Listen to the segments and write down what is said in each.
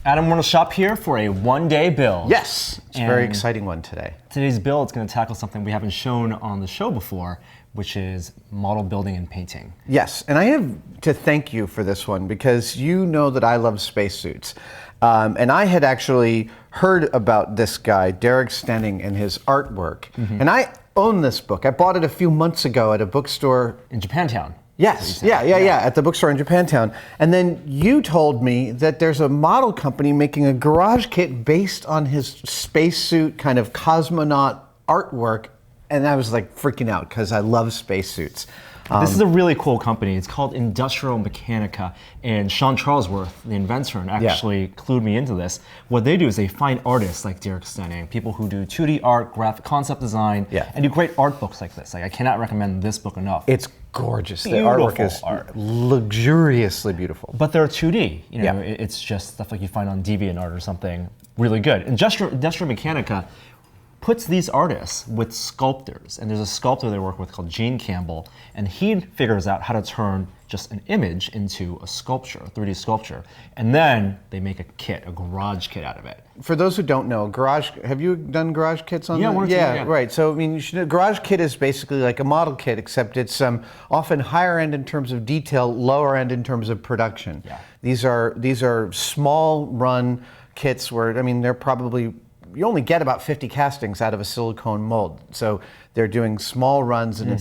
Adam, we're going to shop here for a one-day build. Yes, it's a very exciting one today. Today's build is going to tackle something we haven't shown on the show before, which is model building and painting. Yes, and I have to thank you for this one because you know that I love spacesuits. And I had actually heard about this guy, Derek Stenning, and his artwork. And I own this book. I bought it a few months ago at a bookstore In Japantown. Yes, yeah, at the bookstore in Japantown. And then you told me that there's a model company making a garage kit based on his spacesuit kind of cosmonaut artwork. And I was like freaking out because I love spacesuits. This is a really cool company. It's called Industrial Mechanica, and Sean Charlesworth, the inventor, actually clued me into this. What they do is they find artists like Derek Stenning, people who do 2D art, graphic concept design, and do great art books like this. Like, I cannot recommend this book enough. It's gorgeous. Beautiful the artwork is luxuriously beautiful. But they're 2D. You know, it's just stuff like you find on DeviantArt or something really good. Industrial Mechanica puts these artists with sculptors, and there's a sculptor they work with called Gene Campbell, and he figures out how to turn just an image into a sculpture, a 3D sculpture, and then they make a kit, a garage kit out of it. For those who don't know, have you done garage kits on that? Yeah, right. So I mean, garage kit is basically like a model kit, except it's often higher end in terms of detail, lower end in terms of production. Yeah. These are small run kits where, I mean, they're probably, you only get about 50 castings out of a silicone mold. So they're doing small runs, and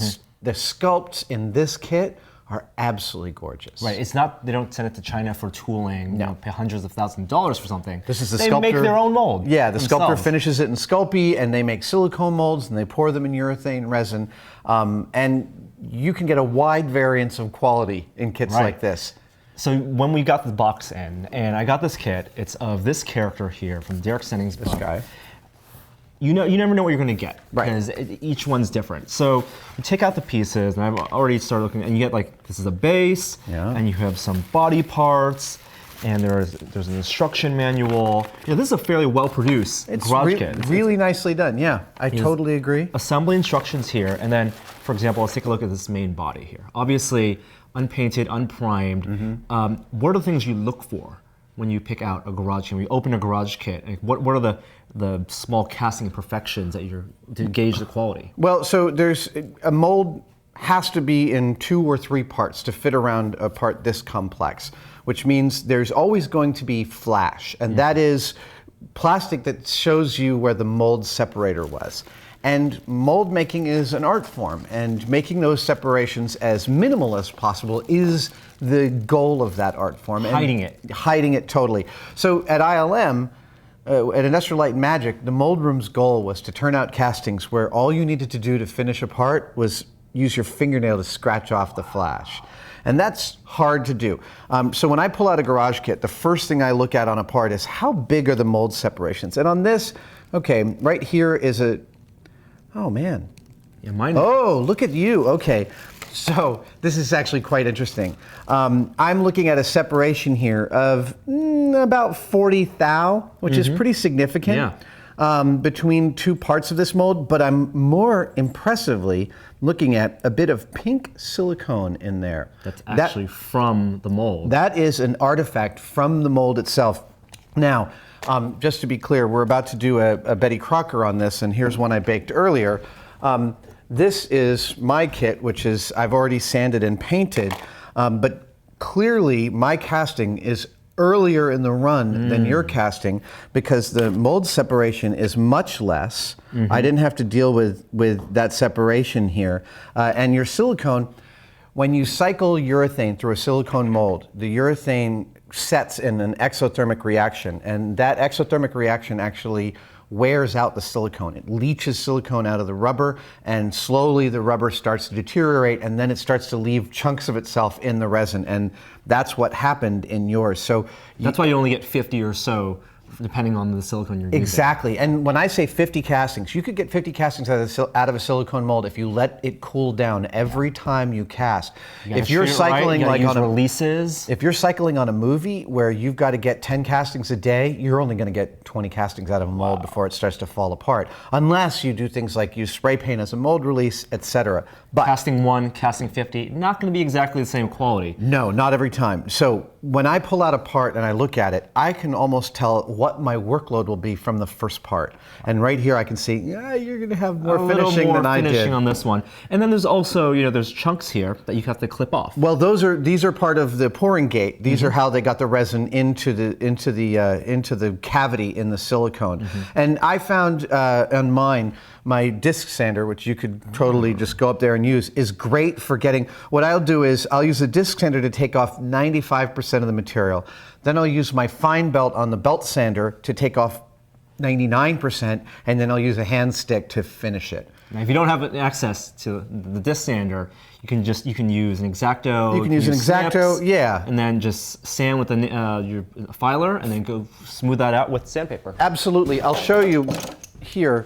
the sculpts in this kit are absolutely gorgeous. Right, it's not, they don't send it to China for tooling, you know, pay hundreds of thousands of dollars for something. This is the they sculptor. They make their own mold. Yeah, the themselves. sculptor finishes it in Sculpey, and they make silicone molds, and they pour them in urethane resin. And you can get a wide variance of quality in kits like this. So when we got the box in, and I got this kit, it's of this character here from Derek Stenning's book. This guy. You never know what you're going to get, right? Because each one's different. So you take out the pieces, and I've already started looking, and you get like, this is a base, and you have some body parts, and there's an instruction manual. Yeah, this is a fairly well-produced garage kit. Really nicely done, yeah. I totally agree. Assembly instructions here, and then, for example, let's take a look at this main body here. Obviously, unpainted, unprimed. What are the things you look for when you pick out a garage kit? When you open a garage kit, what are the small casting imperfections that to gauge the quality? Well, so there's a mold has to be in 2 or 3 parts to fit around a part this complex, which means there's always going to be flash, and that is plastic that shows you where the mold separator was. And mold making is an art form, and making those separations as minimal as possible is the goal of that art form. Hiding it. Hiding it totally. So at ILM, at Industrial Light and Magic, the mold room's goal was to turn out castings where all you needed to do to finish a part was use your fingernail to scratch off the flash. And that's hard to do. So when I pull out a garage kit, the first thing I look at on a part is how big are the mold separations. And on this, okay, right here is oh man. Yeah, mine. Oh, look at you. Okay. So this is actually quite interesting. I'm looking at a separation here of about 40 thou, which is pretty significant between 2 parts of this mold, but I'm more impressively looking at a bit of pink silicone in there. That's actually from the mold. That is an artifact from the mold itself. Now, just to be clear, we're about to do a Betty Crocker on this, and here's one I baked earlier. This is my kit, which is I've already sanded and painted, but clearly my casting is earlier in the run than your casting because the mold separation is much less. I didn't have to deal with that separation here. And your silicone, when you cycle urethane through a silicone mold, the urethane sets in an exothermic reaction, and that exothermic reaction actually wears out the silicone. It leaches silicone out of the rubber, and slowly the rubber starts to deteriorate, and then it starts to leave chunks of itself in the resin, and that's what happened in yours. So that's why you only get 50 or so depending on the silicone you're using. Exactly. And when I say 50 castings, you could get 50 castings out of a silicone mold if you let it cool down every time you cast. If you're cycling like on releases, if you're cycling on a movie where you've got to get 10 castings a day, you're only going to get 20 castings out of a mold before it starts to fall apart. Unless you do things like use spray paint as a mold release, etc. But casting 1, casting 50, not going to be exactly the same quality. No, not every time. So when I pull out a part and I look at it, I can almost tell what my workload will be from the first part. And right here I can see, yeah, you're going to have more finishing than I did. Finishing on this one. And then there's also, there's chunks here that you have to clip off. Well, these are part of the pouring gate. These are how they got the resin into the cavity in the silicone. And I found on mine, my disc sander, which you could totally just go up there and use, is great for getting. What I'll do is I'll use a disc sander to take off 95% of the material. Then I'll use my fine belt on the belt sander to take off 99%, and then I'll use a hand stick to finish it. Now, if you don't have access to the disc sander, you can use an X-Acto. You can use an X-Acto, snips, yeah. And then just sand with your filer, and then go smooth that out with sandpaper. Absolutely. I'll show you here.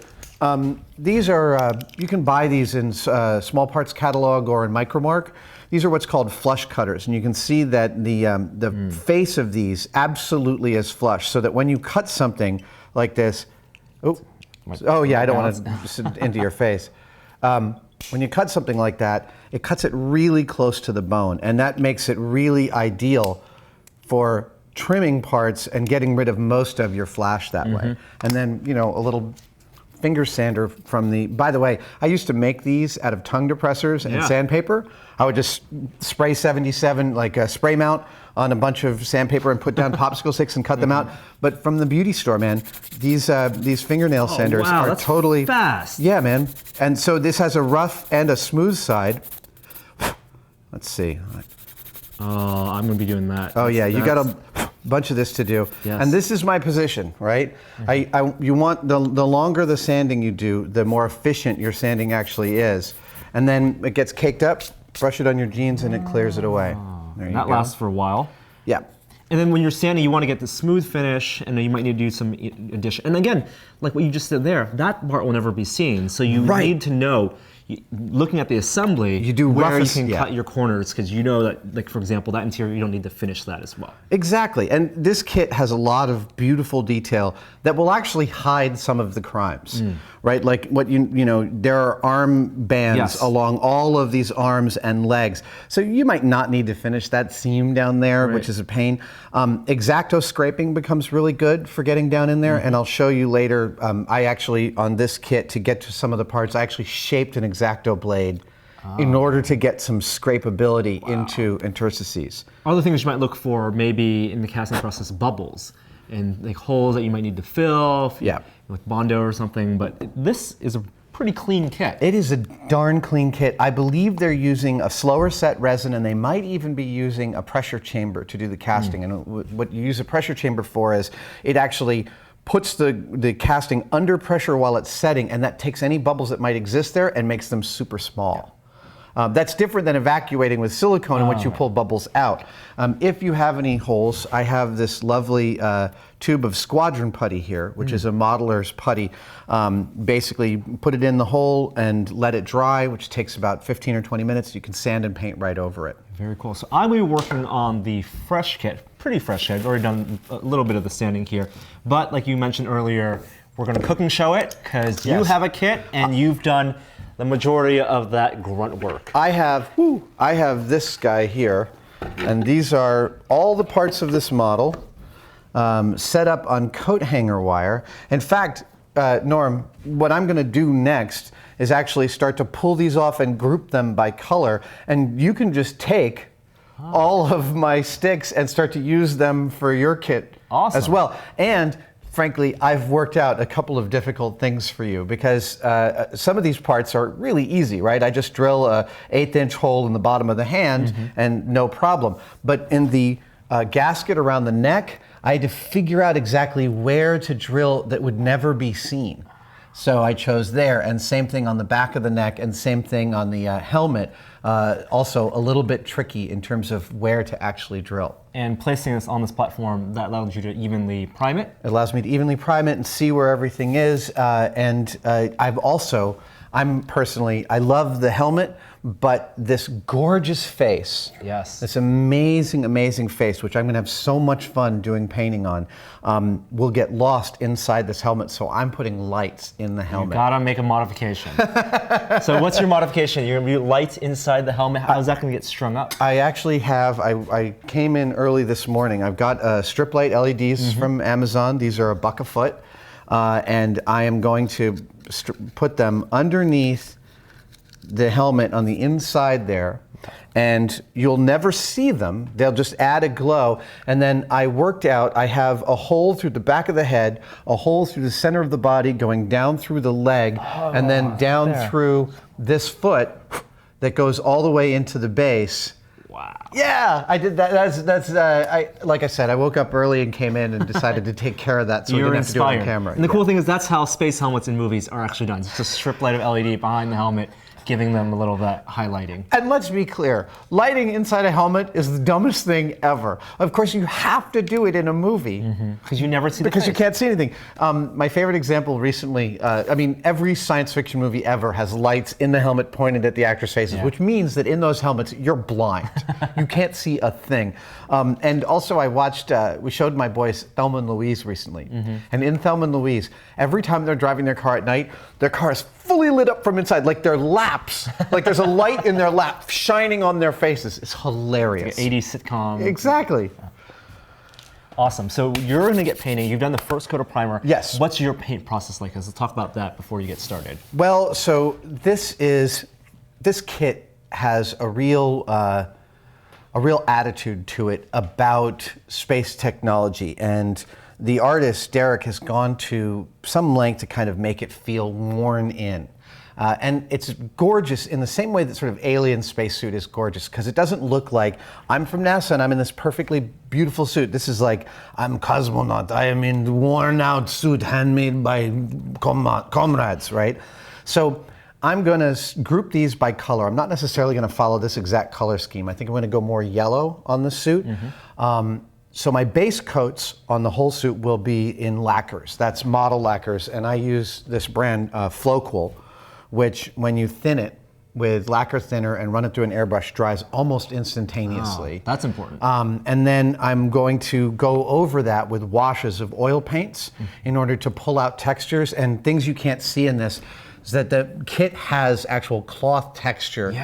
These are, you can buy these in Small Parts Catalog or in Micromark. These are what's called flush cutters, and you can see that the face of these absolutely is flush, so that when you cut something like this, oh yeah, I don't want to into your face. When you cut something like that, it cuts it really close to the bone, and that makes it really ideal for trimming parts and getting rid of most of your flash that way. And then, a little finger sander from by the way, I used to make these out of tongue depressors and sandpaper. I would just spray 77, like a spray mount on a bunch of sandpaper and put down popsicle sticks and cut them out. But from the beauty store, man, these fingernail sanders are that's totally fast. Yeah, man. And so this has a rough and a smooth side. Let's see. Oh, I'm gonna be doing that. Oh yeah, you got a bunch of this to do. Yes. And this is my position, right? You want the longer the sanding you do, the more efficient your sanding actually is. And then it gets caked up, brush it on your jeans, and it clears it away. There you go. That lasts for a while. Yeah. And then when you're sanding, you want to get the smooth finish, and then you might need to do some addition. And again, like what you just did there, that part will never be seen. So you need to know, looking at the assembly, you do where you can cut your corners, because you know that, like for example, that interior, you don't need to finish that as well. Exactly. And this kit has a lot of beautiful detail that will actually hide some of the crimes, right? Like what there are arm bands along all of these arms and legs. So you might not need to finish that seam down there, which is a pain. X-Acto scraping becomes really good for getting down in there, and I'll show you later. I actually, on this kit, to get to some of the parts, I actually shaped an X-Acto blade in order to get some scrapability into interstices. Other things you might look for, maybe in the casting process, bubbles and like holes that you might need to fill, with Bondo or something. But this is a pretty clean kit. It is a darn clean kit. I believe they're using a slower set resin, and they might even be using a pressure chamber to do the casting. And what you use a pressure chamber for is it actually puts the casting under pressure while it's setting, and that takes any bubbles that might exist there and makes them super small. That's different than evacuating with silicone, in which you pull bubbles out. If you have any holes, I have this lovely tube of squadron putty here, which is a modeler's putty. Basically, put it in the hole and let it dry, which takes about 15 or 20 minutes. You can sand and paint right over it. Very cool. So I'm going to be working on the fresh kit, pretty fresh kit. I've already done a little bit of the sanding here. But like you mentioned earlier, we're going to cook and show it, because you have a kit and you've done the majority of that grunt work. I have this guy here, and these are all the parts of this model set up on coat hanger wire. In fact, Norm, what I'm going to do next is actually start to pull these off and group them by color, and you can just take all of my sticks and start to use them for your kit as well. And frankly, I've worked out a couple of difficult things for you, because some of these parts are really easy, right? I just drill a 1/8" hole in the bottom of the hand and no problem. But in the gasket around the neck, I had to figure out exactly where to drill that would never be seen. So I chose there, and same thing on the back of the neck, and same thing on the helmet. Also a little bit tricky in terms of where to actually drill. And placing this on this platform, that allows you to evenly prime it? It allows me to evenly prime it and see where everything is. I'm personally, I love the helmet, but this gorgeous face, Yes. this amazing, amazing face, which I'm going to have so much fun doing painting on, will get lost inside this helmet. So I'm putting lights in the helmet. You gotta make a modification. So what's your modification? You're gonna be lights inside the helmet. How's that gonna get strung up? I actually have, I came in early this morning. I've got strip light LEDs from Amazon. These are $1 a foot. And I am going to put them underneath the helmet on the inside there, and you'll never see them. They'll just add a glow. And then I worked out, I have a hole through the back of the head, a hole through the center of the body, going down through the leg, and then down through this foot that goes all the way into the base. Wow. Yeah, I did that. Like I said, I woke up early and came in and decided to take care of that, so we didn't have to do it on camera. And the cool thing is that's how space helmets in movies are actually done. It's just a strip light of LED behind the helmet, giving them a little of that highlighting. And let's be clear, lighting inside a helmet is the dumbest thing ever. Of course, you have to do it in a movie. Because you never see the Because you face. can't see anything. My favorite example recently, every science fiction movie ever has lights in the helmet pointed at the actors' faces, which means that in those helmets, you're blind. You can't see a thing. And also I watched, we showed my boys Thelma and Louise recently. And in Thelma and Louise, every time they're driving their car at night, their car is fully lit up from inside, like their laps, like there's a light in their lap shining on their faces. It's hilarious. Like 80s sitcom. Exactly. Awesome. So you're going to get painting. You've done the first coat of primer. Yes. What's your paint process like? Let's talk about that before you get started. Well, so this kit has a real attitude to it about space technology, and the artist Derek has gone to some length to kind of make it feel worn in. And it's gorgeous in the same way that sort of Alien spacesuit is gorgeous, because it doesn't look like I'm from NASA and I'm in this perfectly beautiful suit. This is like, I'm Cosmonaut, I am in the worn out suit handmade by comrades, right? So I'm going to group these by color. I'm not necessarily going to follow this exact color scheme. I think I'm going to go more yellow on the suit. So my base coats on the whole suit will be in lacquers. That's model lacquers, and I use this brand Flowcool, which when you thin it with lacquer thinner and run it through an airbrush, dries almost instantaneously. Oh, that's important. And then I'm going to go over that with washes of oil paints in order to pull out textures and things you can't see in this. Is that the kit has actual cloth texture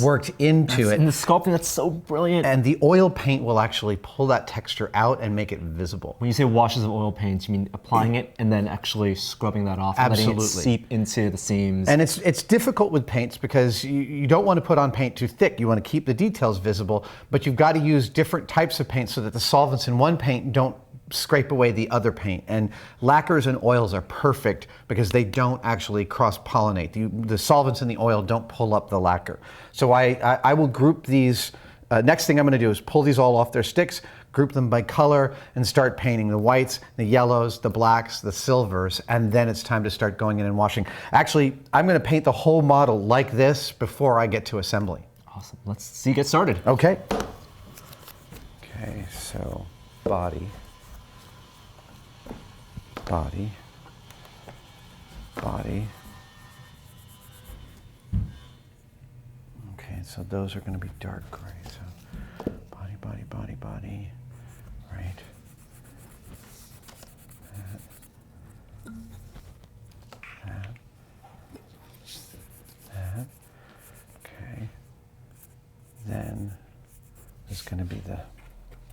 worked into it. And the sculpting, that's so brilliant. And the oil paint will actually pull that texture out and make it visible. When you say washes of oil paint, you mean applying it and then actually scrubbing that off and letting it seep into the seams? And it's difficult with paints because you don't want to put on paint too thick. You want to keep the details visible, but you've got to use different types of paint so that the solvents in one paint don't scrape away the other paint. And lacquers and oils are perfect because they don't actually cross-pollinate. The solvents in the oil don't pull up the lacquer. So I will group these. Next thing I'm going to do is pull these all off their sticks, group them by color, and start painting the whites, the yellows, the blacks, the silvers, and then it's time to start going in and washing. Actually, I'm going to paint the whole model like this before I get to assembly. Awesome. Let's get started. Okay. Okay, so body. Body, body. Okay, so those are going to be dark gray. So body, body, body, body. Right. That. Okay. Then there's going to be the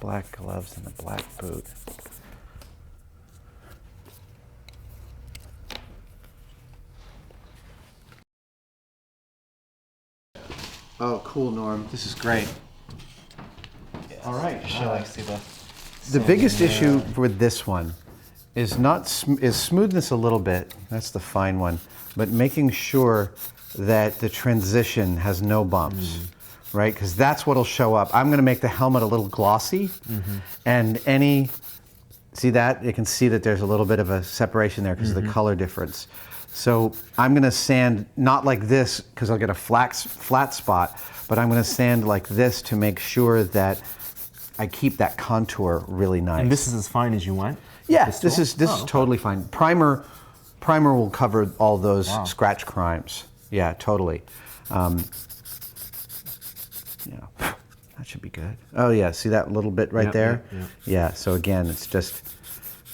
black gloves and the black boot. Oh, cool, Norm. This is great. All right. Shall I see The biggest issue with this one is is smoothness a little bit. That's the fine one, but making sure that the transition has no bumps, right? Because that's what'll show up. I'm going to make the helmet a little glossy, and see that? You can see that there's a little bit of a separation there because of the color difference. So I'm going to sand not like this because I'll get a flat spot, but I'm going to sand like this to make sure that I keep that contour really nice. And this is as fine as you went? Yes, this is totally fine. Primer will cover all those scratch crimes. Yeah, totally. Yeah, that should be good. Oh yeah, see that little bit right there? Yeah, so again, it's just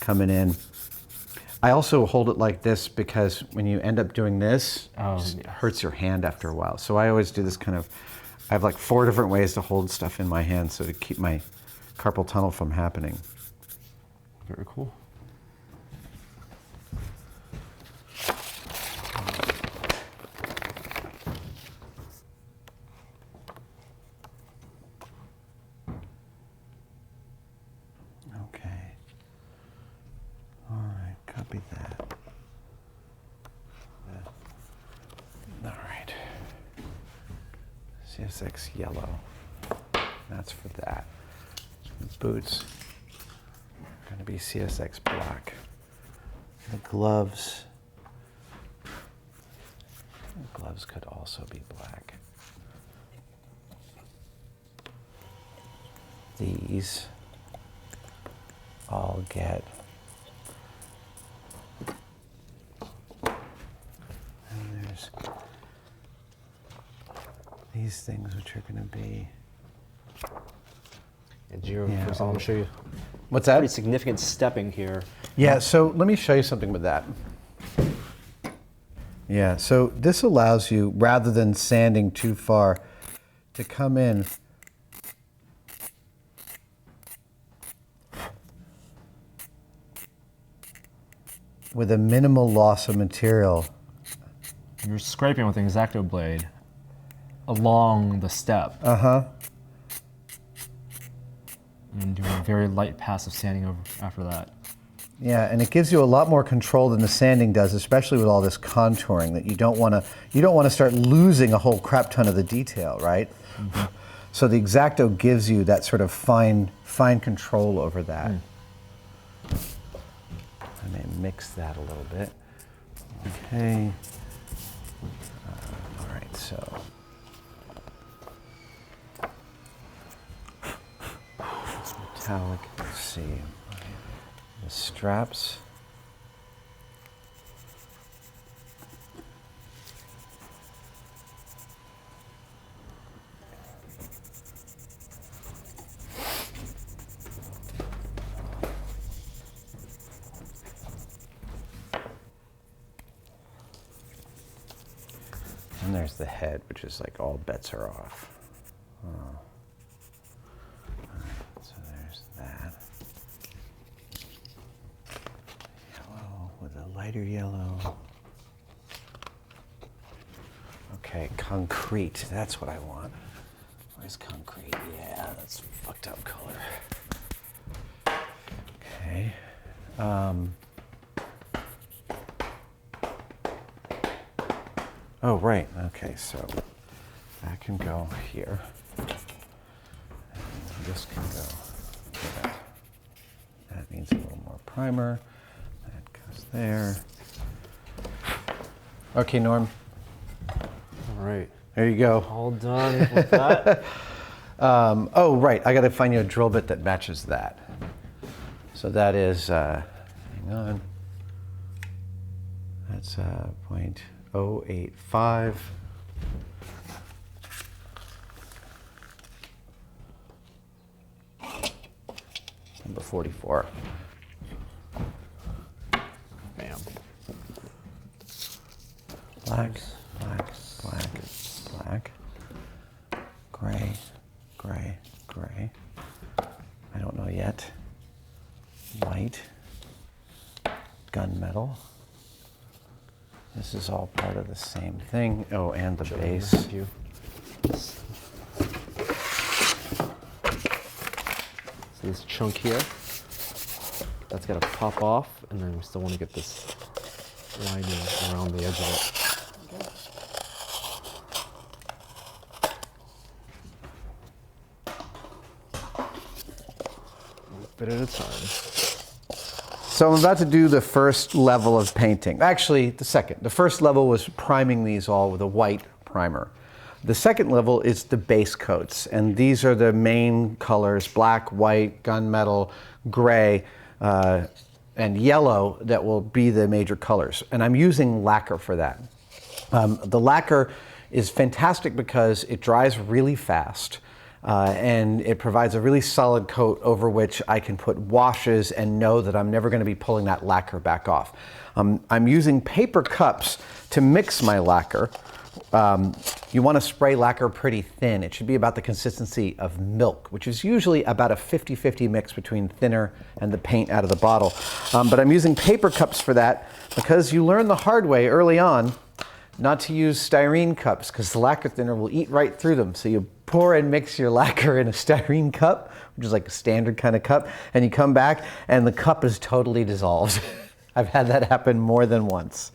coming in. I also hold it like this because when you end up doing this, it hurts your hand after a while. So I always do this kind of, I have like 4 different ways to hold stuff in my hand so to keep my carpal tunnel from happening. Very cool. Okay. All right, copy that. All right. CSX yellow. That's for that. The boots are going to be CSX black. The gloves could also be black. These all get, and there's these things which are going to be. Yeah, I'll show you. What's that? Pretty significant stepping here. Yeah, so let me show you something with that. Yeah, so this allows you, rather than sanding too far, to come in with a minimal loss of material. You're scraping with an X-Acto blade along the step. And doing a very light passive sanding over after that. Yeah, and it gives you a lot more control than the sanding does, especially with all this contouring. That you don't want to start losing a whole crap ton of the detail, right? So the X-Acto gives you that sort of fine control over that. I may mix that a little bit. Okay. All right, so. Metallic, let's see. The straps. And there's the head, which is like all bets are off. Oh. So there's that. Yellow with a lighter yellow. Okay, concrete. That's what I want. Where's concrete? Yeah, that's fucked up color. Okay. Oh, right. Okay, so that can go here. And this can go there. That needs a little more primer. That goes there. Okay, Norm. All right. There you go. All done with that. Oh, right. I got to find you a drill bit that matches that. So that is, hang on. That's .085. Number 44. Bam. Black, black, black, black. Gray, gray, gray. I don't know yet. White. Gunmetal. This is all part of the same thing. Oh, and the base. So this chunk here, that's got to pop off, and then we still want to get this lining around the edge of it. One bit at a time. So I'm about to do the first level of painting. Actually, the second. The first level was priming these all with a white primer. The second level is the base coats, and these are the main colors: black, white, gunmetal, gray, and yellow that will be the major colors. And I'm using lacquer for that. The lacquer is fantastic because it dries really fast. And it provides a really solid coat over which I can put washes and know that I'm never going to be pulling that lacquer back off. I'm using paper cups to mix my lacquer. You want to spray lacquer pretty thin. It should be about the consistency of milk, which is usually about a 50-50 mix between thinner and the paint out of the bottle. But I'm using paper cups for that because you learn the hard way early on not to use styrene cups because the lacquer thinner will eat right through them. So you pour and mix your lacquer in a styrene cup, which is like a standard kind of cup, and you come back and the cup is totally dissolved. I've had that happen more than once.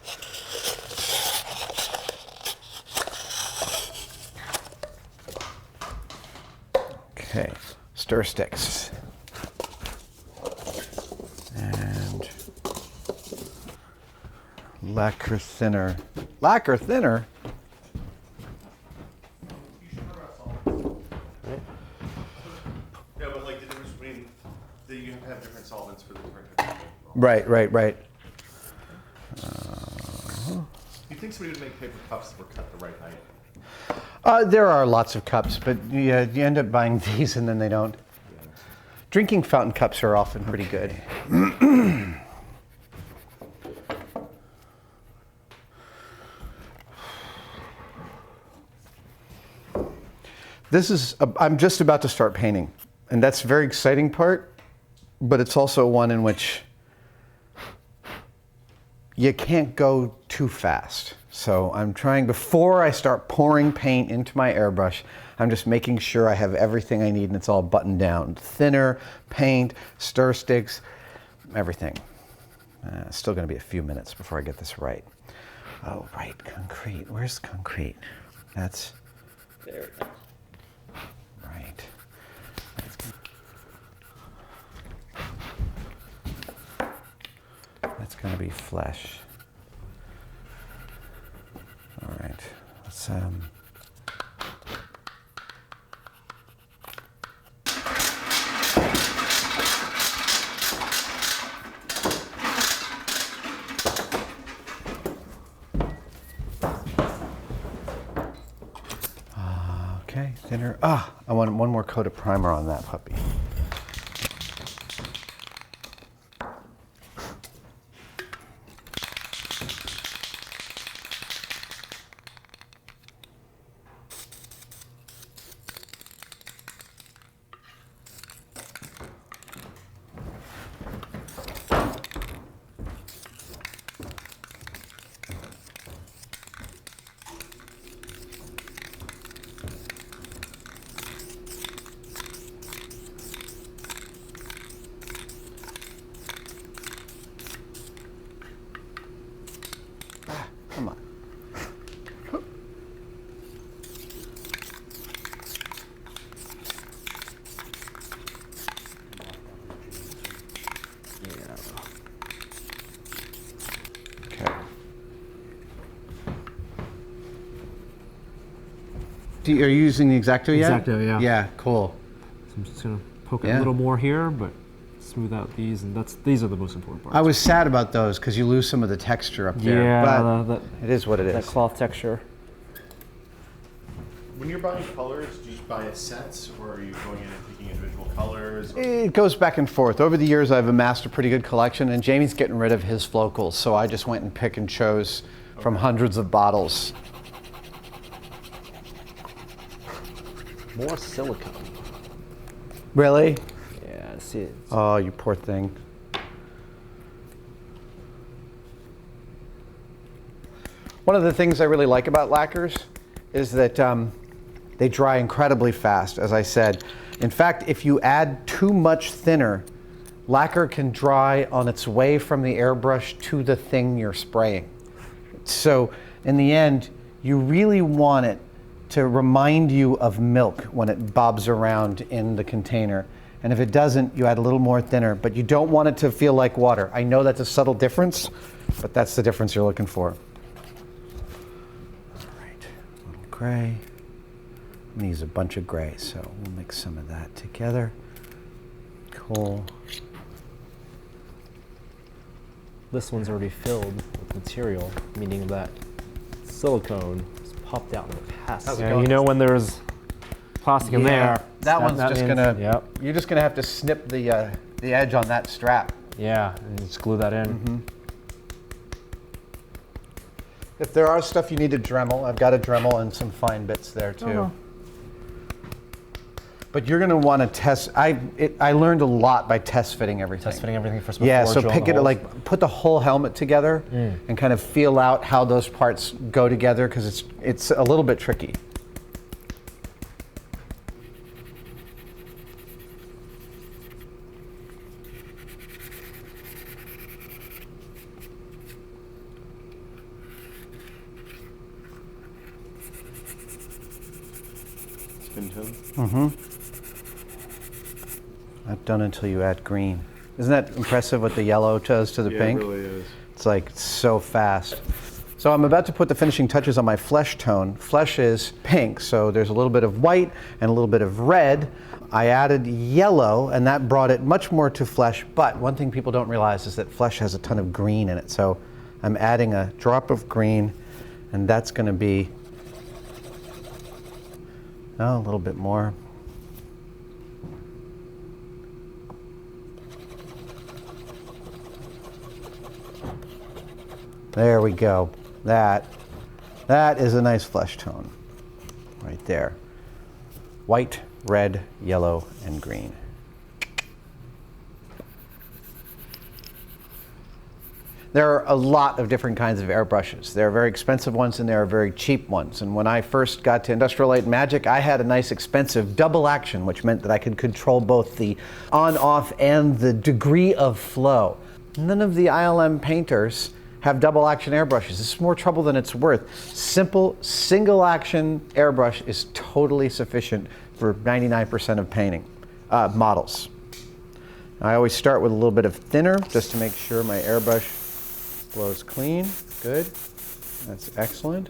Okay, stir sticks. And lacquer thinner. Lacquer thinner? Yeah, but like the difference between you have to have different solvents for the different. Right. You think somebody would make paper cups that were cut the right height? There are lots of cups, but you end up buying these and then they don't. Yeah. Drinking fountain cups are often pretty good. I'm just about to start painting, and that's a very exciting part, but it's also one in which you can't go too fast. So I'm trying, before I start pouring paint into my airbrush, I'm just making sure I have everything I need and it's all buttoned down. Thinner, paint, stir sticks, everything. It's still gonna be a few minutes before I get this right. Oh, right, concrete. Where's concrete? That's There. right. That's gonna be flesh. All right, let's okay, thinner. I want one more coat of primer on that puppy. Come on. Okay. Are you using the X-Acto yet? X-Acto, yeah. Yeah, cool. So I'm just gonna poke it Yeah. a little more here, but smooth out these, and these are the most important parts. I was sad about those because you lose some of the texture up there. Yeah, but it is what it that is. cloth texture. When you're buying colors, do you buy it sets, or are you going in and picking individual colors? Or It goes back and forth. Over the years, I've amassed a pretty good collection, and Jamie's getting rid of his flocals, so I just went and pick and chose from hundreds of bottles. More silicone. Really? Yeah, see it. Oh, you poor thing. One of the things I really like about lacquers is that they dry incredibly fast, as I said. In fact, if you add too much thinner, lacquer can dry on its way from the airbrush to the thing you're spraying. So in the end, you really want it to remind you of milk when it bobs around in the container. And if it doesn't, you add a little more thinner, but you don't want it to feel like water. I know that's a subtle difference, but that's the difference you're looking for. All right, a little gray. I'm gonna use a bunch of gray, so we'll mix some of that together. Cool. This one's already filled with material, meaning that silicone is popped out in the past. How's it Yeah, going? you know when there's plastic in there. That one's just means- gonna. Yep. You're just gonna have to snip the edge on that strap. Yeah, and just glue that in. If there are stuff you need to Dremel, I've got a Dremel and some fine bits there too. Oh. But you're going to want to test. I learned a lot by test fitting everything. Test fitting everything first. Yeah, before so drilling pick the it holes. like put the whole helmet together and kind of feel out how those parts go together because it's a little bit tricky. Spin tone. Not done until you add green. Isn't that impressive what the yellow does to the pink? It really is. It's like so fast. So I'm about to put the finishing touches on my flesh tone. Flesh is pink, so there's a little bit of white and a little bit of red. I added yellow, and that brought it much more to flesh, but one thing people don't realize is that flesh has a ton of green in it. So I'm adding a drop of green, and that's gonna be, a little bit more. There we go. That is a nice flesh tone right there. White, red, yellow, and green. There are a lot of different kinds of airbrushes. There are very expensive ones and there are very cheap ones. And when I first got to Industrial Light and Magic, I had a nice expensive double action, which meant that I could control both the on-off and the degree of flow. None of the ILM painters have double action airbrushes. This is more trouble than it's worth. Simple single action airbrush is totally sufficient for 99% of painting models. I always start with a little bit of thinner just to make sure my airbrush flows clean. Good. That's excellent.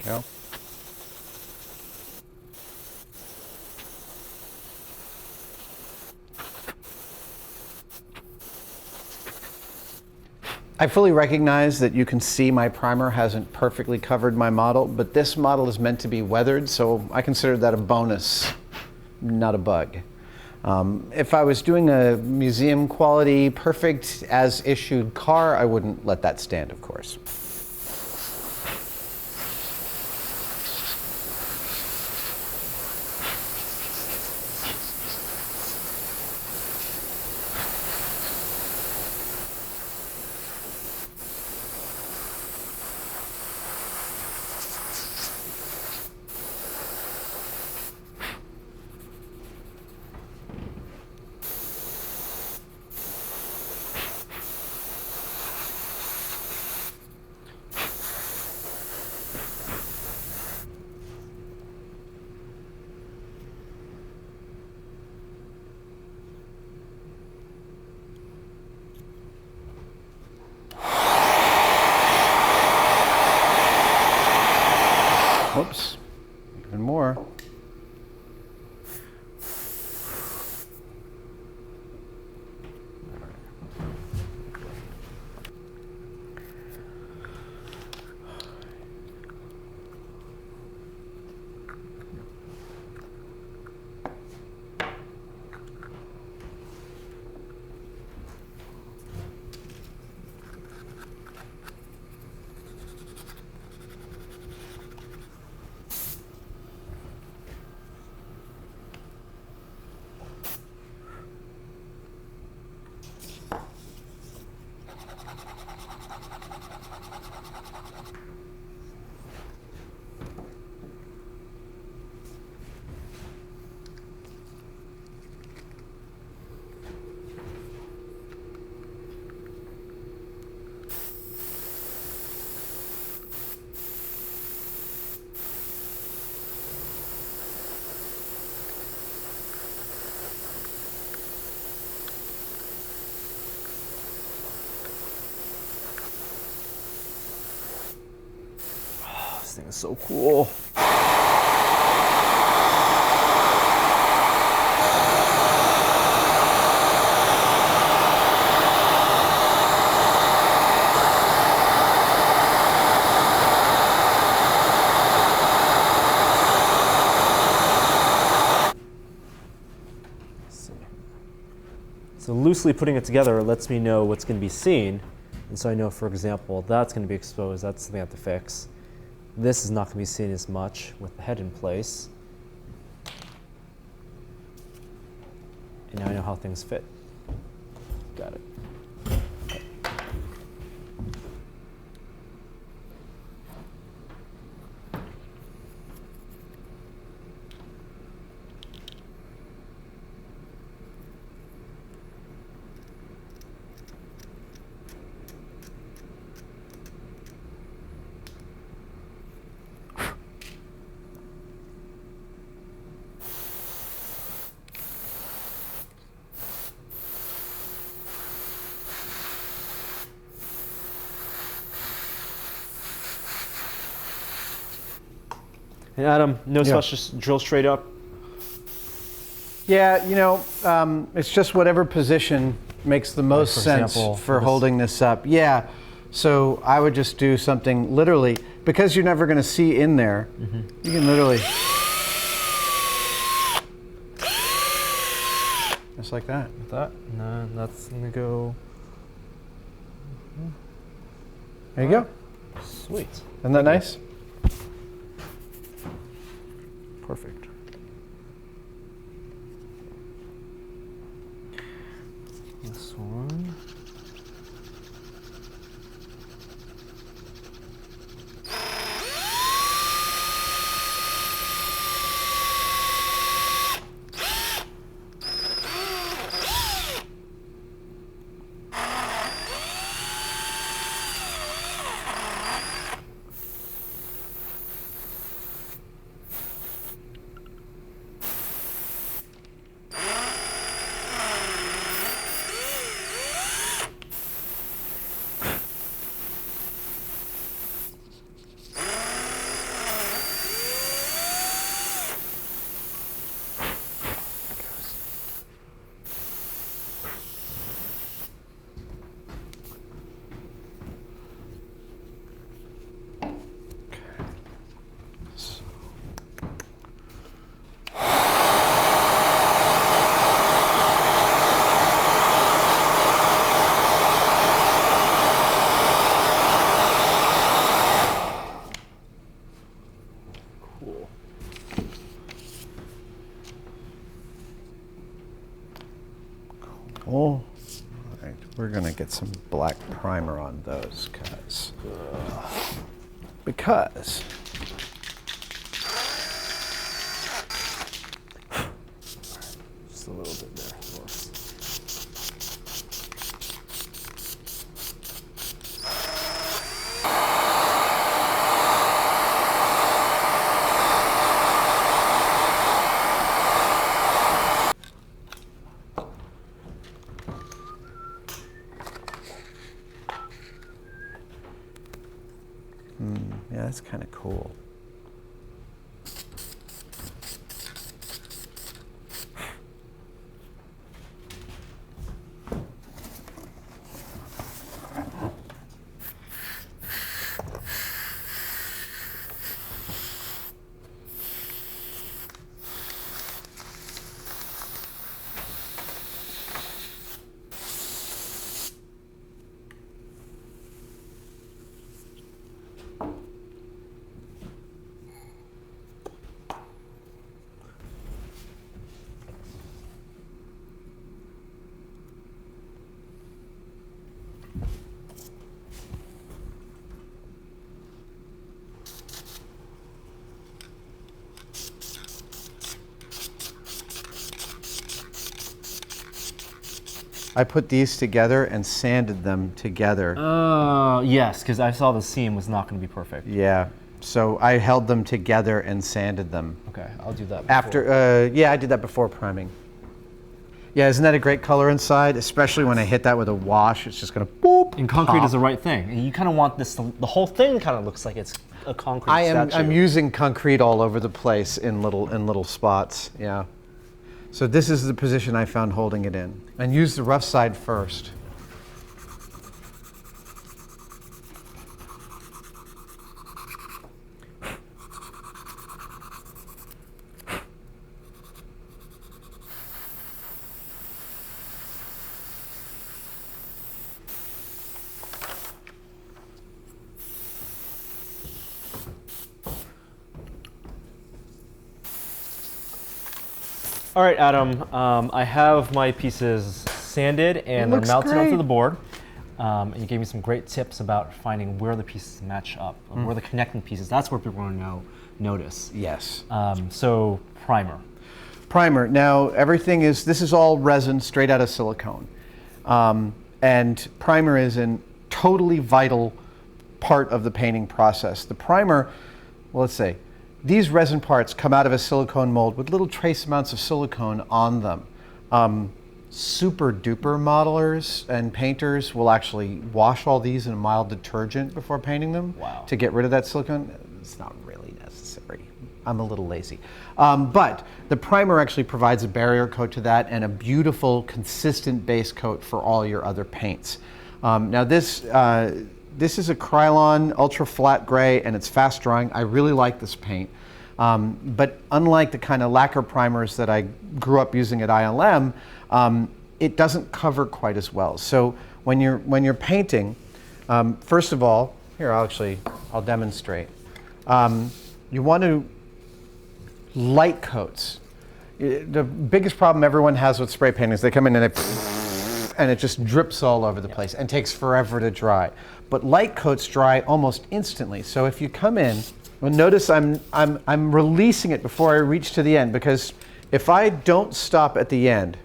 Go. I fully recognize that you can see my primer hasn't perfectly covered my model, but this model is meant to be weathered, so I consider that a bonus, not a bug. If I was doing a museum quality, perfect as issued car, I wouldn't let that stand, of course. Whoops, even more. is so cool. So loosely putting it together lets me know what's going to be seen. And so I know, for example, that's going to be exposed. That's something I have to fix. This is not going to be seen as much with the head in place. And now I know how things fit. Got it. And Adam, no sweat, just drill straight up. Yeah, you know, it's just whatever position makes the most sense example, for holding this up. Yeah, so I would just do something literally, because you're never going to see in there, you can literally, just like that. With that, and then that's going to go. There you go. Sweet. Isn't that nice? Perfect. This one. All right, we're going to get some black primer on those because Just a little bit there. yeah, that's kind of cool. I put these together and sanded them together. Oh, yes, because I saw the seam was not going to be perfect. Yeah, so I held them together and sanded them. Okay, I'll do that before. After, yeah, I did that before priming. Yeah, isn't that a great color inside? Especially when I hit that with a wash, it's just gonna boop. And concrete pop. is the right thing. And you kind of want this, the whole thing kind of looks like it's a concrete statue. I'm using concrete all over the place in little spots, yeah. So this is the position I found holding it in. And use the rough side first. All right, Adam, I have my pieces sanded and they're looks mounted great. onto the board. And you gave me some great tips about finding where the pieces match up, where the connecting pieces. That's where people want to notice. Yes. So primer. Primer. Now this is all resin straight out of silicone. And primer is a totally vital part of the painting process. The primer, well, let's say, these resin parts come out of a silicone mold with little trace amounts of silicone on them. Super duper modelers and painters will actually wash all these in a mild detergent before painting them. Wow. To get rid of that silicone. It's not really necessary. I'm a little lazy. But the primer actually provides a barrier coat to that and a beautiful, consistent base coat for all your other paints. Now this is a Krylon ultra flat gray and it's fast drying. I really like this paint. But unlike the kind of lacquer primers that I grew up using at ILM, it doesn't cover quite as well. So when you're painting, first of all, here I'll demonstrate. You want to light coats. The biggest problem everyone has with spray painting is they come in and it just drips all over the place and takes forever to dry. But light coats dry almost instantly. So if you come in, well, notice I'm releasing it before I reach to the end, because if I don't stop at the end,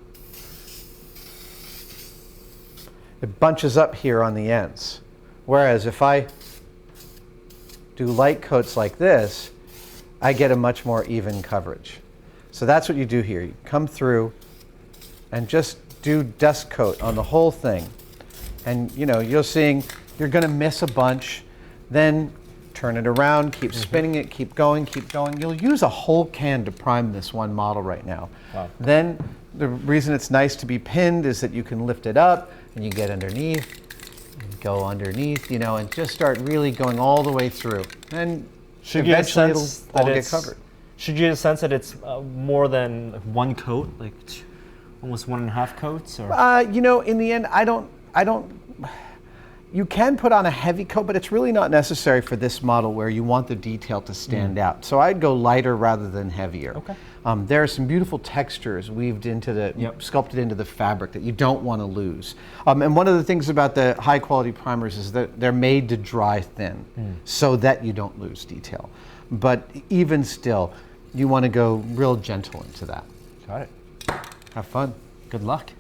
it bunches up here on the ends. Whereas if I do light coats like this, I get a much more even coverage. So that's what you do here. You come through and just do dust coat on the whole thing. And you're seeing you're going to miss a bunch, then turn it around, keep spinning it, keep going. You'll use a whole can to prime this one model right now. Wow. Then the reason it's nice to be pinned is that you can lift it up and you get underneath, and go underneath, and just start really going all the way through. And eventually it'll all get covered. Should you get a sense that it's more than one coat, like almost 1.5 coats? Or? In the end, I don't. You can put on a heavy coat, but it's really not necessary for this model where you want the detail to stand out. So I'd go lighter rather than heavier. Okay. There are some beautiful textures weaved into sculpted into the fabric that you don't want to lose. And one of the things about the high quality primers is that they're made to dry thin so that you don't lose detail. But even still, you want to go real gentle into that. Got it. Have fun. Good luck.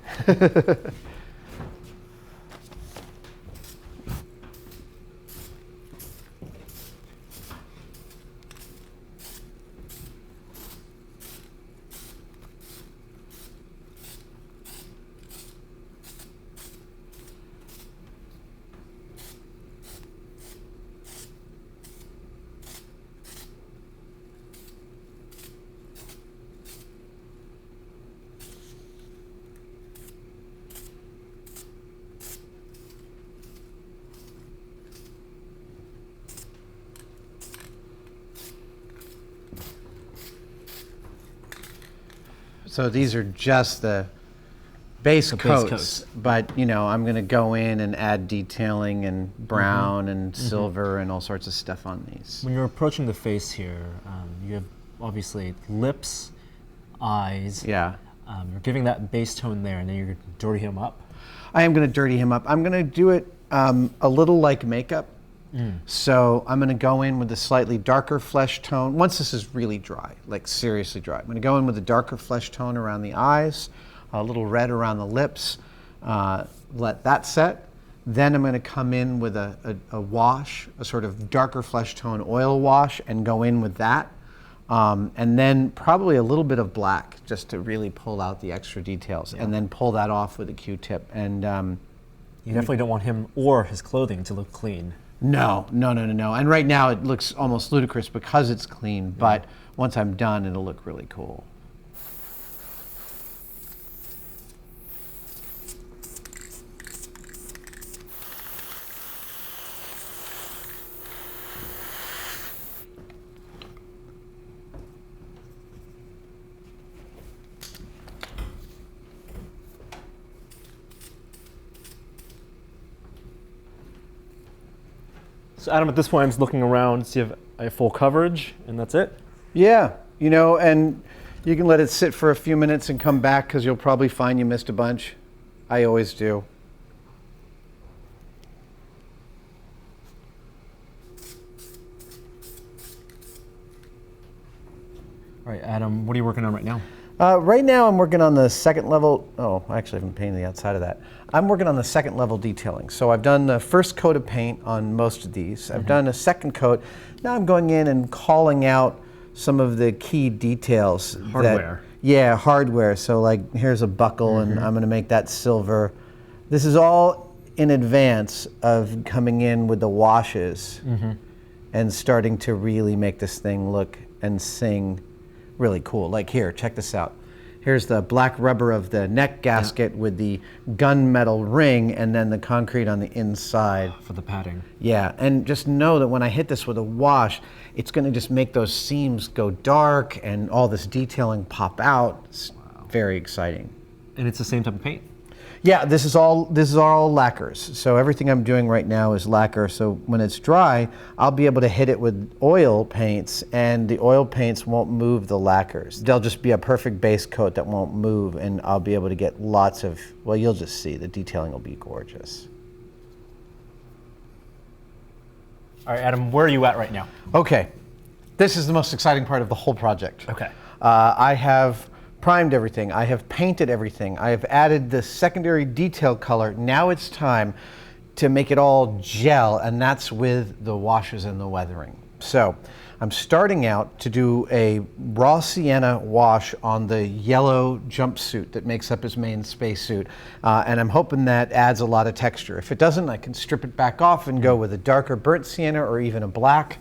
So these are just the base coats, coats. but I'm going to go in and add detailing and brown and silver and all sorts of stuff on these. When you're approaching the face here, you have obviously lips, eyes. Yeah. You're giving that base tone there, and then you're dirty him up. I am going to dirty him up. I'm going to do it a little like makeup. So I'm going to go in with a slightly darker flesh tone. Once this is really dry, like seriously dry, I'm going to go in with a darker flesh tone around the eyes, a little red around the lips, let that set. Then I'm going to come in with a wash, a sort of darker flesh tone oil wash, and go in with that. And then probably a little bit of black just to really pull out the extra details, and then pull that off with a Q-tip. And you definitely don't want him or his clothing to look clean. No. And right now it looks almost ludicrous because it's clean, but once I'm done, it'll look really cool. So Adam, at this point, I'm just looking around to see if I have full coverage, and that's it? Yeah, and you can let it sit for a few minutes and come back because you'll probably find you missed a bunch. I always do. All right, Adam, what are you working on right now? Right now I'm working on the second level. Oh, I actually haven't painted the outside of that. I'm working on the second level detailing. So I've done the first coat of paint on most of these. I've done a second coat. Now I'm going in and calling out some of the key details. Hardware. Hardware. So like here's a buckle and I'm going to make that silver. This is all in advance of coming in with the washes and starting to really make this thing look and sing really cool. Like here, check this out. Here's the black rubber of the neck gasket with the gunmetal ring and then the concrete on the inside. For the padding. Yeah, and just know that when I hit this with a wash, it's going to just make those seams go dark and all this detailing pop out. It's very exciting. And it's the same type of paint? Yeah, this is all lacquers. So everything I'm doing right now is lacquer. So when it's dry, I'll be able to hit it with oil paints, and the oil paints won't move the lacquers. They'll just be a perfect base coat that won't move, and I'll be able to get lots of, well, you'll just see, the detailing will be gorgeous. All right, Adam, where are you at right now? Okay, this is the most exciting part of the whole project. Okay. I have primed everything. I have painted everything. I have added the secondary detail color. Now it's time to make it all gel, and that's with the washes and the weathering. So I'm starting out to do a raw sienna wash on the yellow jumpsuit that makes up his main spacesuit, and I'm hoping that adds a lot of texture. If it doesn't, I can strip it back off and go with a darker burnt sienna or even a black.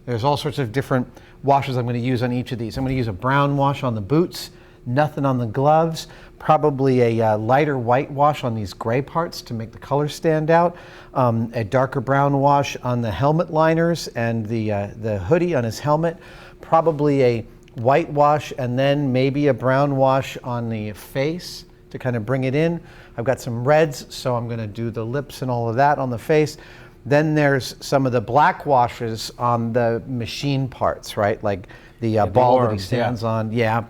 There's all sorts of different washes I'm going to use on each of these. I'm going to use a brown wash on the boots, nothing on the gloves, probably a lighter white wash on these gray parts to make the color stand out, a darker brown wash on the helmet liners and the hoodie on his helmet, probably a white wash and then maybe a brown wash on the face to kind of bring it in. I've got some reds, so I'm going to do the lips and all of that on the face. Then there's some of the black washes on the machine parts, right? Like the ball that he stands on. Yeah.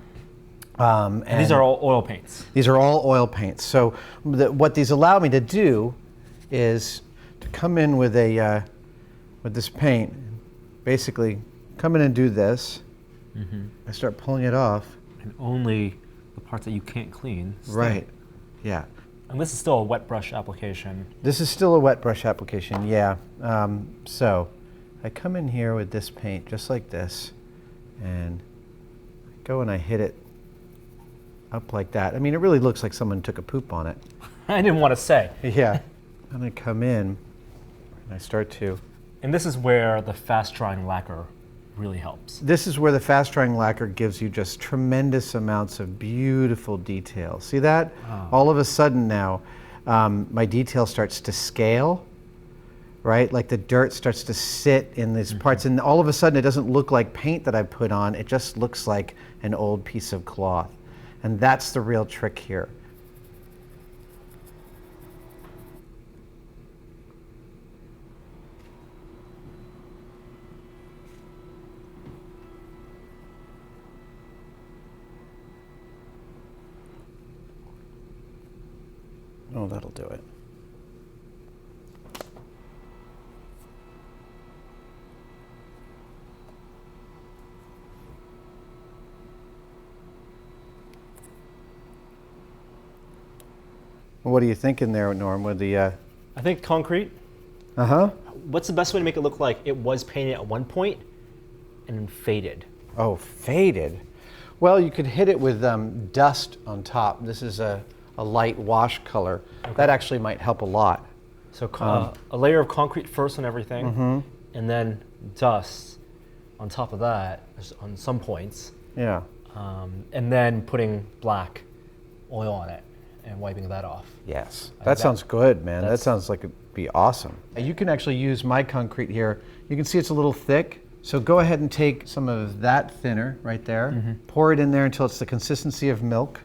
And these are all oil paints. These are all oil paints. So what these allow me to do is to come in with with this paint, basically come in and do this. I start pulling it off. And only the parts that you can't clean stay. Right. Yeah. And this is still a wet brush application. This is still a wet brush application, yeah. So I come in here with this paint just like this, and I go and I hit it up like that. I mean, it really looks like someone took a poop on it. I didn't want to say. Yeah. And I come in and I start to. And this is where the fast drying lacquer really helps. This is where the fast drying lacquer gives you just tremendous amounts of beautiful detail. See that? Oh. All of a sudden now, my detail starts to scale, right? Like the dirt starts to sit in these parts, and all of a sudden it doesn't look like paint that I put on, it just looks like an old piece of cloth. And that's the real trick here. Oh, that'll do it. What are you thinking there, Norm, with the... I think concrete. Uh-huh. What's the best way to make it look like it was painted at one point and then faded? Oh, faded. Well, you could hit it with dust on top. This is a light wash color. Okay. That actually might help a lot. So a layer of concrete first on everything, and then dust on top of that on some points. Yeah. And then putting black oil on it and wiping that off. Yes. That sounds good, man. That sounds like it'd be awesome. You can actually use my concrete here. You can see it's a little thick. So go ahead and take some of that thinner right there, pour it in there until it's the consistency of milk.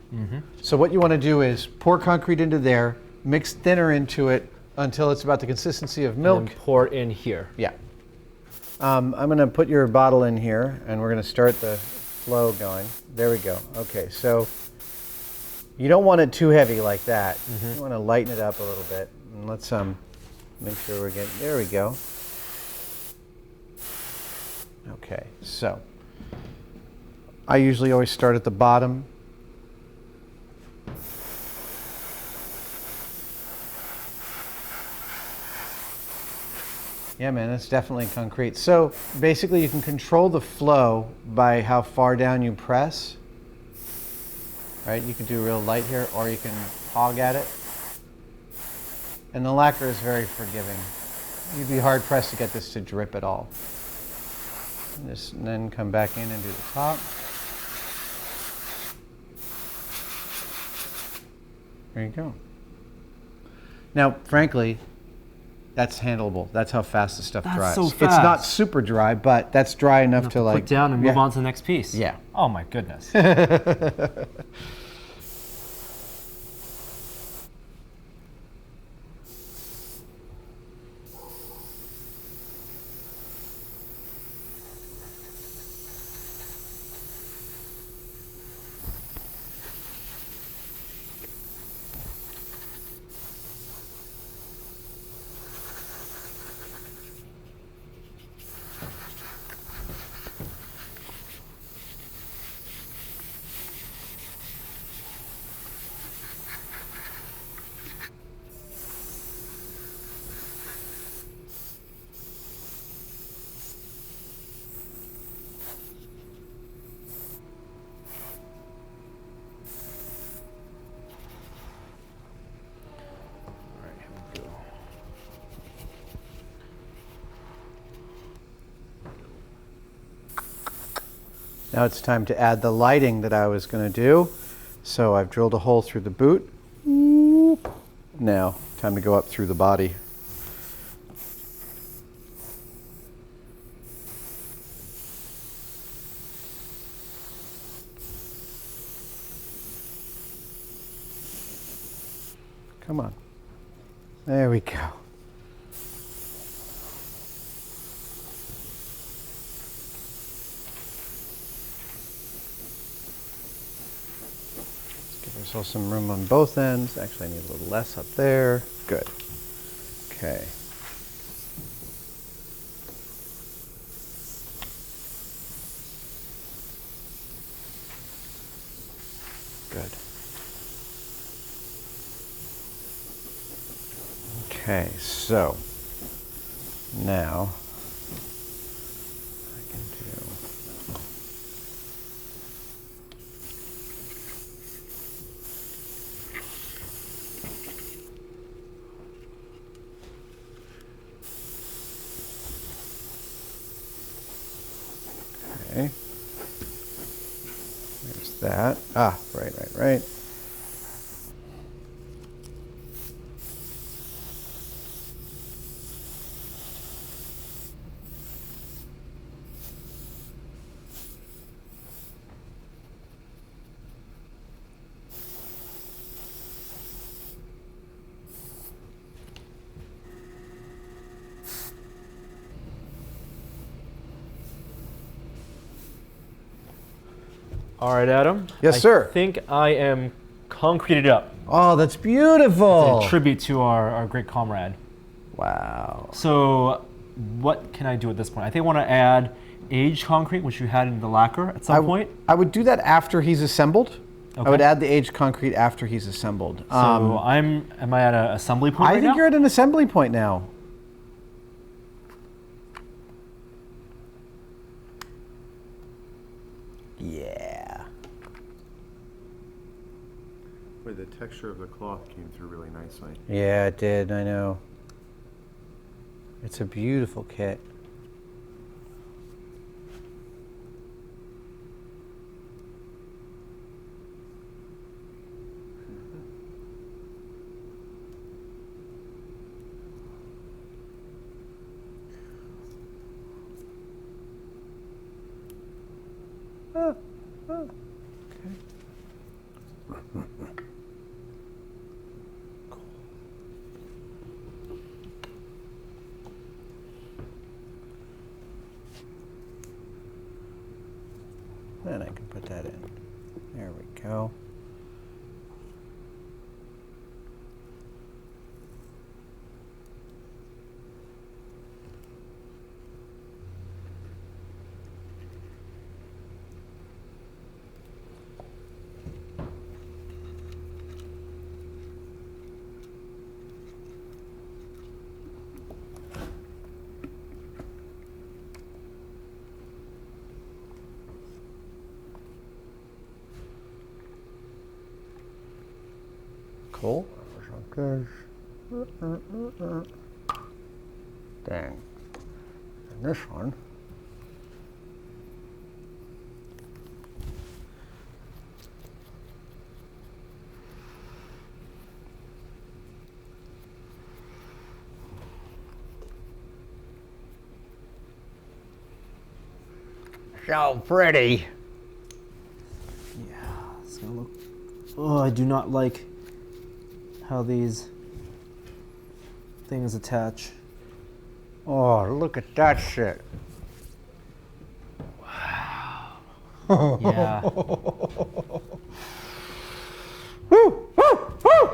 So what you want to do is pour concrete into there, mix thinner into it until it's about the consistency of milk. And pour it in here. Yeah. I'm going to put your bottle in here and we're going to start the flow going. There we go. Okay, so you don't want it too heavy like that. You want to lighten it up a little bit. And let's make sure we're getting, there we go. Okay, so I usually always start at the bottom. Yeah, man, that's definitely concrete. So basically you can control the flow by how far down you press. Right, you can do real light here, or you can hog at it. And the lacquer is very forgiving. You'd be hard pressed to get this to drip at all. And then come back in and do the top. There you go. Now, frankly, that's handleable. That's how fast the stuff dries. So fast. It's not super dry, but that's dry enough to like put down and move on to the next piece. Yeah. Oh my goodness. Now it's time to add the lighting that I was going to do. So I've drilled a hole through the boot. Now, time to go up through the body. Come on. There we go. There's also some room on both ends. Actually, I need a little less up there. Good. Okay. Good. Okay, so now I can do. Okay. There's that. Ah, right. All right, Adam. Yes, sir. I think I am concreted up. Oh, that's beautiful. It's a tribute to our great comrade. Wow. So what can I do at this point? I think I want to add aged concrete, which you had in the lacquer at some point. I would do that after he's assembled. Okay. I would add the aged concrete after he's assembled. So am I at an assembly point I right think now? you're at an assembly point now. Yeah. Wait, the texture of the cloth came through really nicely. Yeah, it did. I know. It's a beautiful kit. Then I can put that in. There we go. Cool. Dang. And this one. So pretty. Yeah, it's gonna look. Oh, I do not like how these things attach. Oh, look at that shit. Yeah. Woo, woo, woo.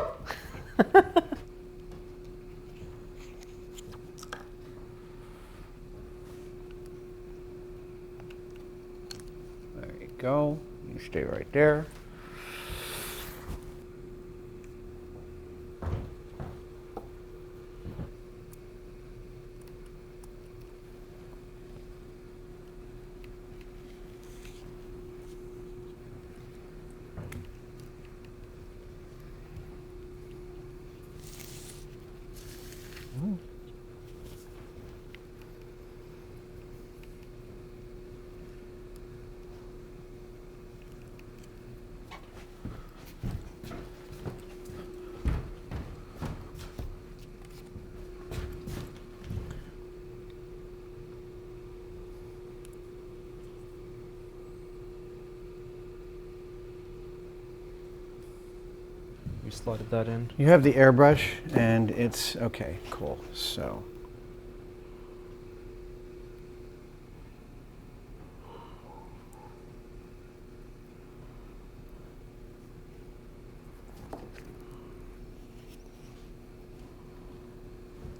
There you go. You stay right there. You slotted that in. You have the airbrush, and it's okay. Cool. So.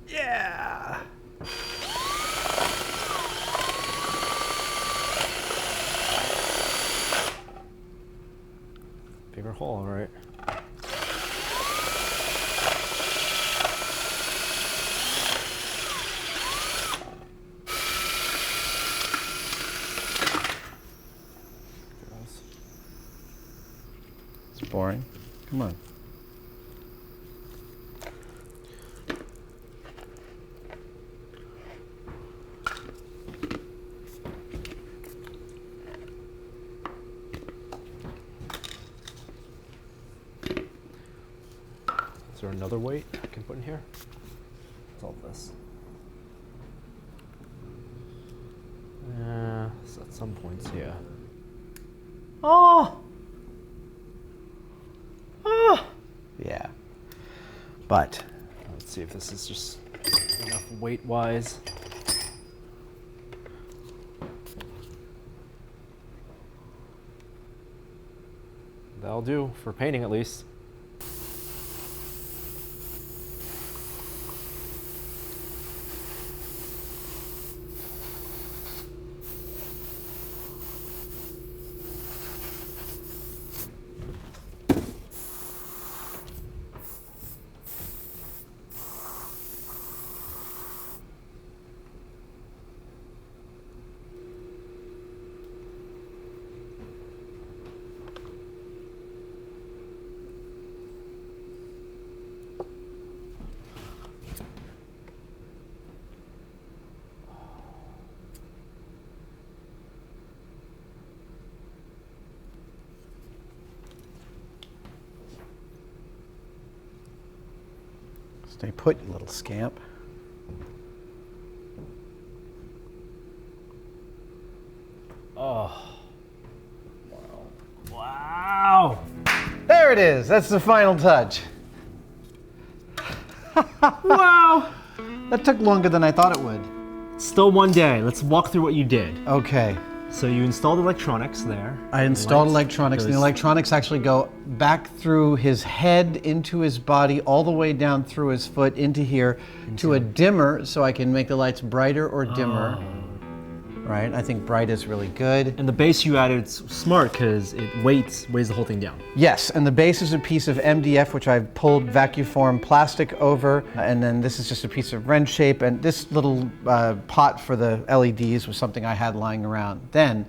Yeah. Bigger hole, all right. It's boring. Come on. Is there another weight I can put in here? What's all this? So at some points, yeah. Oh! Oh! Yeah. But Let's see if this is just enough weight-wise. That'll do for painting at least. Stay put, you little scamp. Oh. Wow. There it is. That's the final touch. Wow. That took longer than I thought it would. Still one day. Let's walk through what you did. Okay. So you installed electronics there. I installed Lights. electronics, and the electronics actually go back through his head, into his body, all the way down through his foot, into here, to a dimmer, so I can make the lights brighter or dimmer. Right? I think bright is really good. And the base you added is smart because it weighs the whole thing down. Yes, and the base is a piece of MDF, which I've pulled vacuum form plastic over, and then this is just a piece of wrench shape, and this little pot for the LEDs was something I had lying around. Then,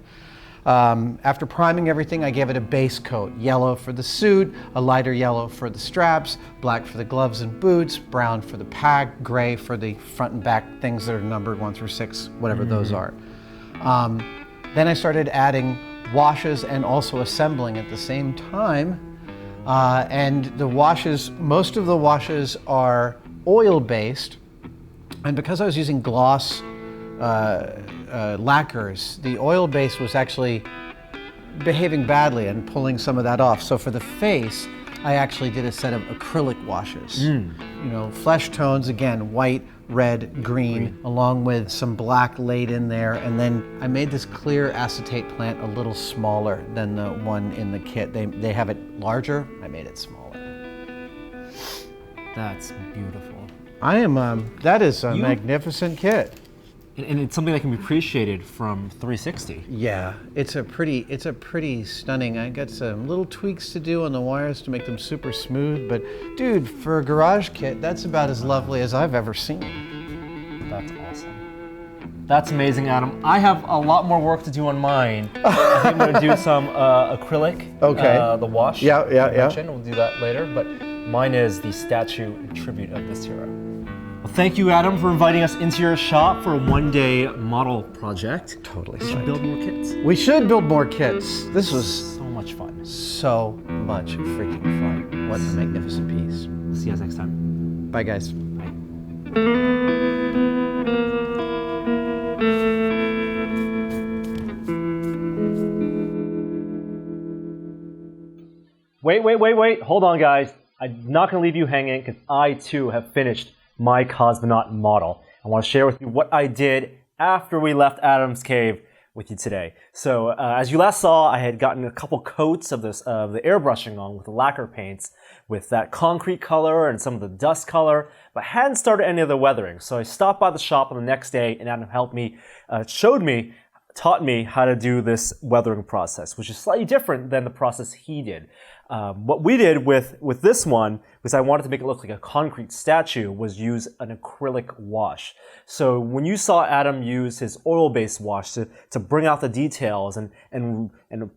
after priming everything, I gave it a base coat. Yellow for the suit, a lighter yellow for the straps, black for the gloves and boots, brown for the pack, gray for the front and back things that are numbered 1 through 6, whatever those are. Then I started adding washes and also assembling at the same time. And the washes, most of the washes are oil-based. And because I was using gloss lacquers, the oil base was actually behaving badly and pulling some of that off. So for the face, I actually did a set of acrylic washes. You know, flesh tones, again, white, red, green, along with some black laid in there. And then I made this clear acetate plant a little smaller than the one in the kit. They have it larger, I made it smaller. That's beautiful. That is a magnificent kit. And it's something that can be appreciated from 360. Yeah, it's a pretty stunning. I got some little tweaks to do on the wires to make them super smooth, but dude, for a garage kit, that's about as lovely as I've ever seen. That's awesome. That's amazing, Adam. I have a lot more work to do on mine. I think I'm gonna do some acrylic. Okay. The wash. Yeah. We'll do that later, but mine is the statue in tribute of this hero. Well, thank you, Adam, for inviting us into your shop for a one-day model project. Totally. We should build more kits. We should build more kits. This was So much fun. so much freaking fun. What a magnificent piece. See you guys next time. Bye, guys. Wait. Hold on, guys. I'm not going to leave you hanging because I, too, have finished my Cosmonaut model. I want to share with you what I did after we left Adam's cave with you today. So as you last saw, I had gotten a couple coats of the airbrushing on with the lacquer paints with that concrete color and some of the dust color, but hadn't started any of the weathering. So I stopped by the shop on the next day and Adam helped me, taught me how to do this weathering process, which is slightly different than the process he did. What we did with this one, because I wanted to make it look like a concrete statue, was use an acrylic wash. So when you saw Adam use his oil-based wash to bring out the details and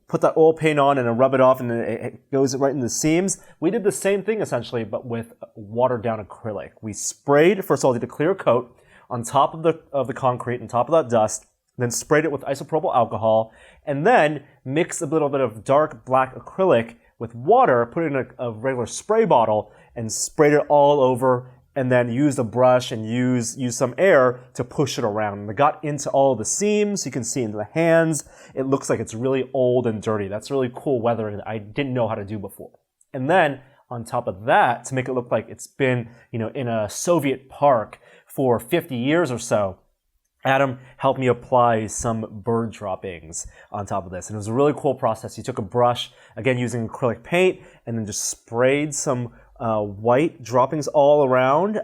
put that oil paint on and then rub it off and it goes right in the seams, we did the same thing essentially, but with watered-down acrylic. We sprayed, first of all, did a clear coat on top of the concrete, on top of that dust, then sprayed it with isopropyl alcohol, and then mixed a little bit of dark black acrylic with water, put it in a regular spray bottle, and sprayed it all over, and then used a brush and used some air to push it around. And it got into all the seams. You can see into the hands. It looks like it's really old and dirty. That's really cool weathering that I didn't know how to do before. And then on top of that, to make it look like it's been, in a Soviet park for 50 years or so, Adam helped me apply some bird droppings on top of this. And it was a really cool process. He took a brush, again using acrylic paint, and then just sprayed some white droppings all around.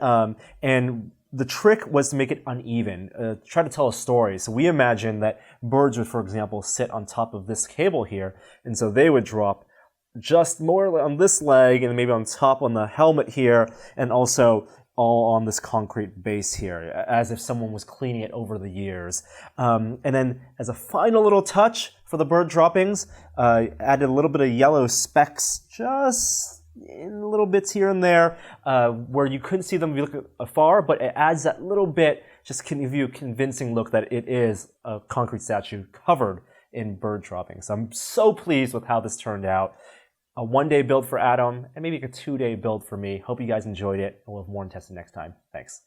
And the trick was to make it uneven, try to tell a story. So we imagined that birds would, for example, sit on top of this cable here. And so they would drop just more on this leg and maybe on top on the helmet here, and also all on this concrete base here, as if someone was cleaning it over the years. And then as a final little touch for the bird droppings, added a little bit of yellow specks, just in little bits here and there, where you couldn't see them if you look afar, but it adds that little bit, just can give you a convincing look that it is a concrete statue covered in bird droppings. So I'm so pleased with how this turned out. a 1-day build for Adam, and maybe like a 2-day build for me. Hope you guys enjoyed it, and we'll have more on testing next time. Thanks.